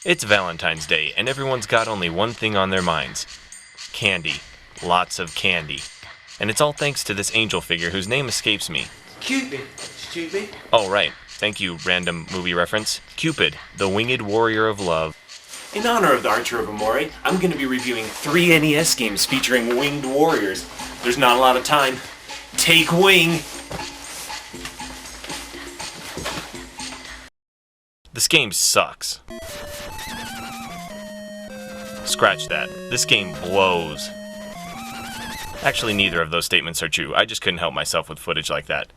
It's Valentine's Day, and everyone's got only one thing on their minds. Candy. Lots of candy. And it's all thanks to this angel figure whose name escapes me. Cupid, stupid. Oh, right. Thank you, random movie reference. Cupid, the winged warrior of love. In honor of the Archer of Amore, I'm going to be reviewing 3 NES games featuring winged warriors. There's not a lot of time. Take wing! This game sucks. Scratch that. This game blows. Actually, neither of those statements are true. I just couldn't help myself with footage like that.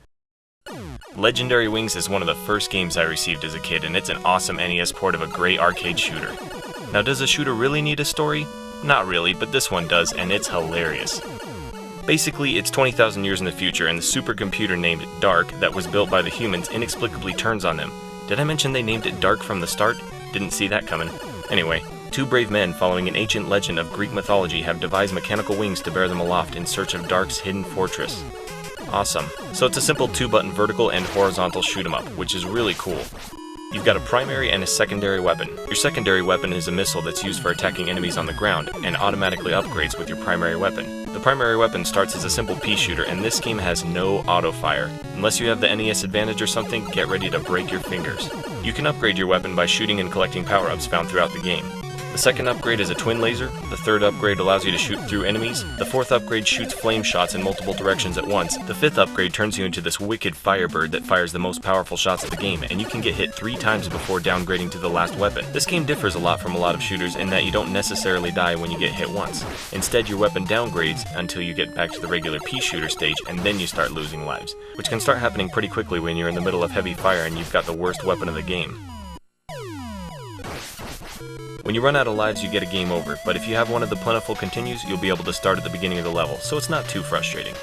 Legendary Wings is one of the first games I received as a kid, and it's an awesome NES port of a great arcade shooter. Now, does a shooter really need a story? Not really, but this one does, and it's hilarious. Basically, it's 20,000 years in the future, and the supercomputer named Dark that was built by the humans inexplicably turns on them. Did I mention they named it Dark from the start? Didn't see that coming. Anyway, 2 brave men following an ancient legend of Greek mythology have devised mechanical wings to bear them aloft in search of Dark's hidden fortress. Awesome. So it's a simple 2-button vertical and horizontal shoot 'em up, which is really cool. You've got a primary and a secondary weapon. Your secondary weapon is a missile that's used for attacking enemies on the ground and automatically upgrades with your primary weapon. The primary weapon starts as a simple pea shooter, and this game has no auto fire. Unless you have the NES advantage or something, get ready to break your fingers. You can upgrade your weapon by shooting and collecting power-ups found throughout the game. The second upgrade is a twin laser, the third upgrade allows you to shoot through enemies, the fourth upgrade shoots flame shots in multiple directions at once, the fifth upgrade turns you into this wicked firebird that fires the most powerful shots of the game, and you can get hit 3 times before downgrading to the last weapon. This game differs a lot from a lot of shooters in that you don't necessarily die when you get hit once. Instead, your weapon downgrades until you get back to the regular pea shooter stage, and then you start losing lives, which can start happening pretty quickly when you're in the middle of heavy fire and you've got the worst weapon of the game. When you run out of lives, you get a game over, but if you have one of the plentiful continues, you'll be able to start at the beginning of the level, so it's not too frustrating.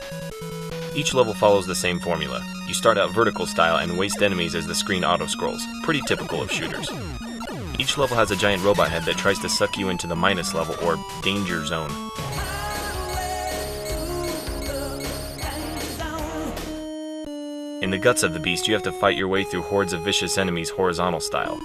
Each level follows the same formula. You start out vertical style and waste enemies as the screen auto-scrolls, pretty typical of shooters. Each level has a giant robot head that tries to suck you into the minus level, or danger zone. In the guts of the beast, you have to fight your way through hordes of vicious enemies horizontal style.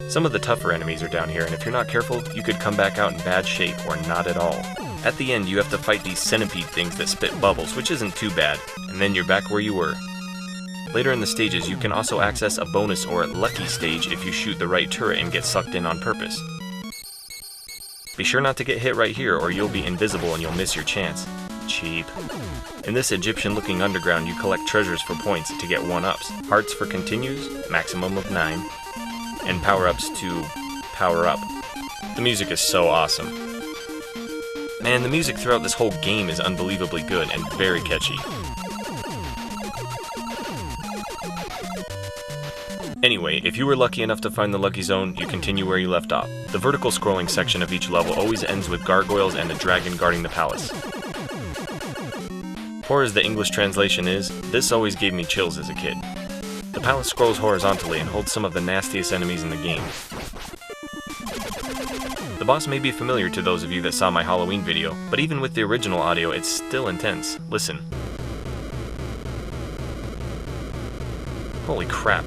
Some of the tougher enemies are down here, and if you're not careful, you could come back out in bad shape, or not at all. At the end, you have to fight these centipede things that spit bubbles, which isn't too bad, and then you're back where you were. Later in the stages, you can also access a bonus or lucky stage if you shoot the right turret and get sucked in on purpose. Be sure not to get hit right here, or you'll be invisible and you'll miss your chance. Cheap. In this Egyptian-looking underground, you collect treasures for points to get 1-ups, hearts for continues, maximum of 9, and power-ups to power up. The music is so awesome. Man, the music throughout this whole game is unbelievably good and very catchy. Anyway, if you were lucky enough to find the lucky zone, you continue where you left off. The vertical scrolling section of each level always ends with gargoyles and a dragon guarding the palace. Or as the English translation is, this always gave me chills as a kid. The palace scrolls horizontally and holds some of the nastiest enemies in the game. The boss may be familiar to those of you that saw my Halloween video, but even with the original audio, it's still intense. Listen. Holy crap.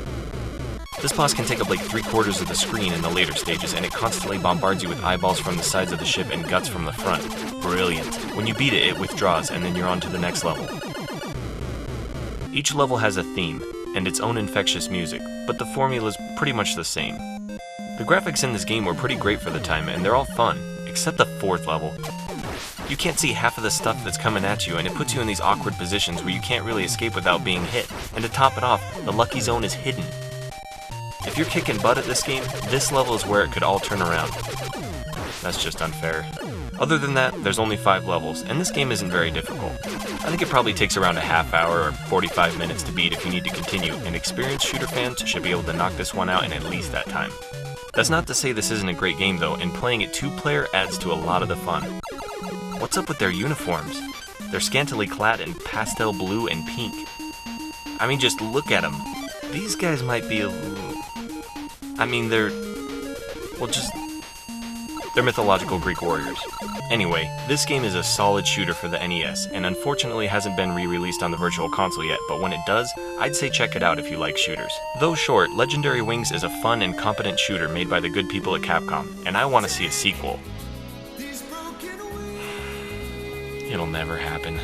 This boss can take up like 3/4 of the screen in the later stages, and it constantly bombards you with eyeballs from the sides of the ship and guts from the front. Brilliant. When you beat it, it withdraws, and then you're on to the next level. Each level has a theme and its own infectious music, but the formula's pretty much the same. The graphics in this game were pretty great for the time, and they're all fun, except the 4th level. You can't see half of the stuff that's coming at you, and it puts you in these awkward positions where you can't really escape without being hit, and to top it off, the lucky zone is hidden. If you're kicking butt at this game, this level is where it could all turn around. That's just unfair. Other than that, there's only 5 levels, and this game isn't very difficult. I think it probably takes around a half hour or 45 minutes to beat if you need to continue, and experienced shooter fans should be able to knock this one out in at least that time. That's not to say this isn't a great game though, and playing it 2-player adds to a lot of the fun. What's up with their uniforms? They're scantily clad in pastel blue and pink. I mean, just look at them. These guys might be a little... I mean, they're... well, just... They're mythological Greek warriors. Anyway, this game is a solid shooter for the NES, and unfortunately hasn't been re-released on the Virtual Console yet, but when it does, I'd say check it out if you like shooters. Though short, Legendary Wings is a fun and competent shooter made by the good people at Capcom, and I want to see a sequel. It'll never happen.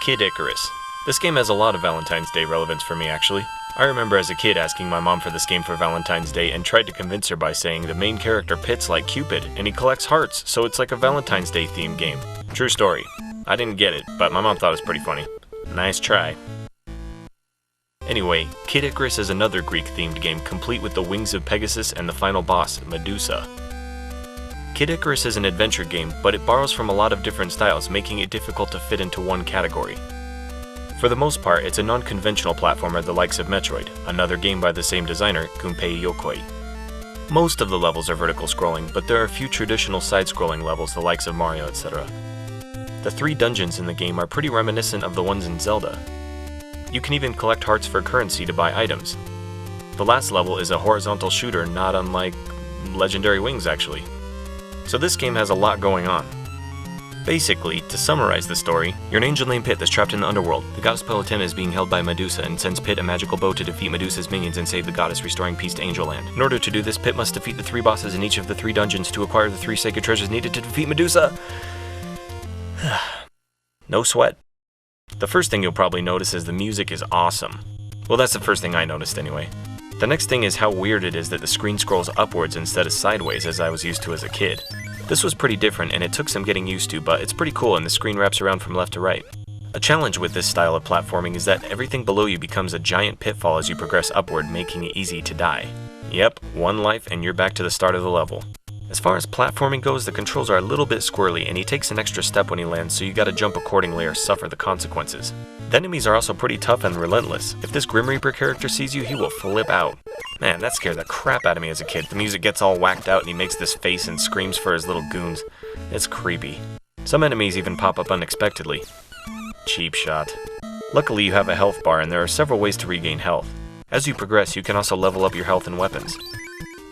Kid Icarus. This game has a lot of Valentine's Day relevance for me, actually. I remember as a kid asking my mom for this game for Valentine's Day and tried to convince her by saying the main character Pit's like Cupid, and he collects hearts, so it's like a Valentine's Day themed game. True story. I didn't get it, but my mom thought it was pretty funny. Nice try. Anyway, Kid Icarus is another Greek-themed game complete with the wings of Pegasus and the final boss, Medusa. Kid Icarus is an adventure game, but it borrows from a lot of different styles, making it difficult to fit into one category. For the most part, it's a non-conventional platformer the likes of Metroid, another game by the same designer, Gunpei Yokoi. Most of the levels are vertical scrolling, but there are a few traditional side-scrolling levels the likes of Mario, etc. The 3 dungeons in the game are pretty reminiscent of the ones in Zelda. You can even collect hearts for currency to buy items. The last level is a horizontal shooter not unlike Legendary Wings actually. So this game has a lot going on. Basically, to summarize the story, you're an angel named Pit that's trapped in the underworld. The goddess Palutena is being held by Medusa and sends Pit a magical bow to defeat Medusa's minions and save the goddess, restoring peace to Angel Land. In order to do this, Pit must defeat the 3 bosses in each of the 3 dungeons to acquire the 3 sacred treasures needed to defeat Medusa. No sweat. The first thing you'll probably notice is the music is awesome. Well, that's the first thing I noticed anyway. The next thing is how weird it is that the screen scrolls upwards instead of sideways as I was used to as a kid. This was pretty different and it took some getting used to, but it's pretty cool and the screen wraps around from left to right. A challenge with this style of platforming is that everything below you becomes a giant pitfall as you progress upward, making it easy to die. Yep, 1 life and you're back to the start of the level. As far as platforming goes, the controls are a little bit squirrely and he takes an extra step when he lands, so you gotta jump accordingly or suffer the consequences. The enemies are also pretty tough and relentless. If this Grim Reaper character sees you, he will flip out. Man, that scared the crap out of me as a kid. The music gets all whacked out and he makes this face and screams for his little goons. It's creepy. Some enemies even pop up unexpectedly. Cheap shot. Luckily you have a health bar and there are several ways to regain health. As you progress, you can also level up your health and weapons.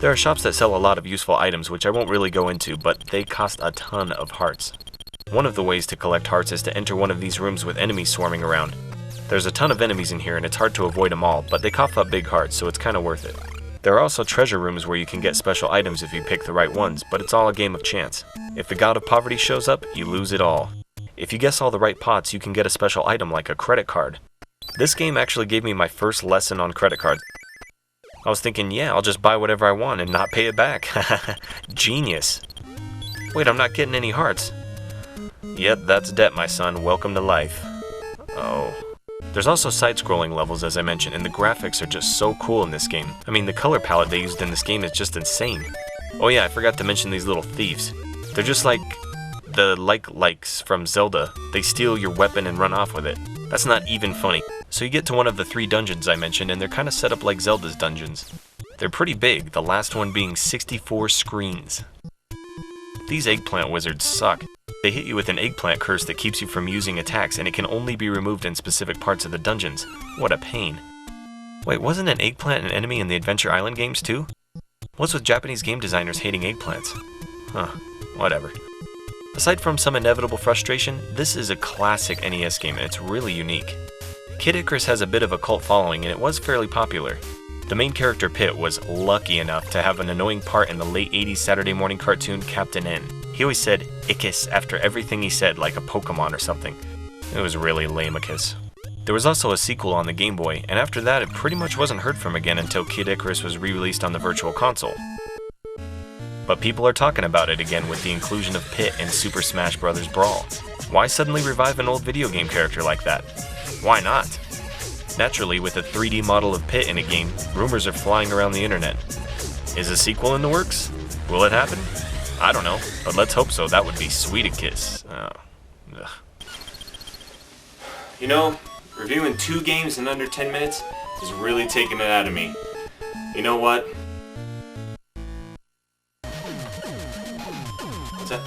There are shops that sell a lot of useful items which I won't really go into, but they cost a ton of hearts. One of the ways to collect hearts is to enter one of these rooms with enemies swarming around. There's a ton of enemies in here and it's hard to avoid them all, but they cough up big hearts, so it's kinda worth it. There are also treasure rooms where you can get special items if you pick the right ones, but it's all a game of chance. If the god of poverty shows up, you lose it all. If you guess all the right pots, you can get a special item like a credit card. This game actually gave me my first lesson on credit cards. I was thinking, yeah, I'll just buy whatever I want and not pay it back. Genius. Wait, I'm not getting any hearts. Yep, that's debt, my son. Welcome to life. Oh. There's also side-scrolling levels, as I mentioned, and the graphics are just so cool in this game. I mean, the color palette they used in this game is just insane. Oh yeah, I forgot to mention these little thieves. They're just like the likes from Zelda. They steal your weapon and run off with it. That's not even funny. So you get to one of the 3 dungeons I mentioned, and they're kind of set up like Zelda's dungeons. They're pretty big, the last one being 64 screens. These eggplant wizards suck. They hit you with an eggplant curse that keeps you from using attacks, and it can only be removed in specific parts of the dungeons. What a pain. Wait, wasn't an eggplant an enemy in the Adventure Island games too? What's with Japanese game designers hating eggplants? Huh, whatever. Aside from some inevitable frustration, this is a classic NES game and it's really unique. Kid Icarus has a bit of a cult following and it was fairly popular. The main character Pit was lucky enough to have an annoying part in the late 80s Saturday morning cartoon Captain N. He always said Icus after everything he said, like a Pokemon or something. It was really lame-icus. There was also a sequel on the Game Boy, and after that it pretty much wasn't heard from again until Kid Icarus was re-released on the Virtual Console. But people are talking about it again with the inclusion of Pit in Super Smash Bros. Brawl. Why suddenly revive an old video game character like that? Why not? Naturally, with a 3D model of Pit in a game, rumors are flying around the internet. Is a sequel in the works? Will it happen? I don't know, but let's hope so. That would be sweet-a-kiss. Oh. You know, reviewing 2 games in under 10 minutes is really taking it out of me. You know what? What's that?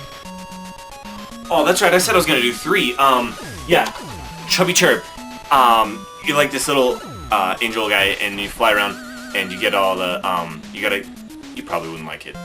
Oh, that's right, I said I was gonna do 3. Yeah. Chubby Chirp. you're like this little angel guy, and you fly around, and you get all the you probably wouldn't like it.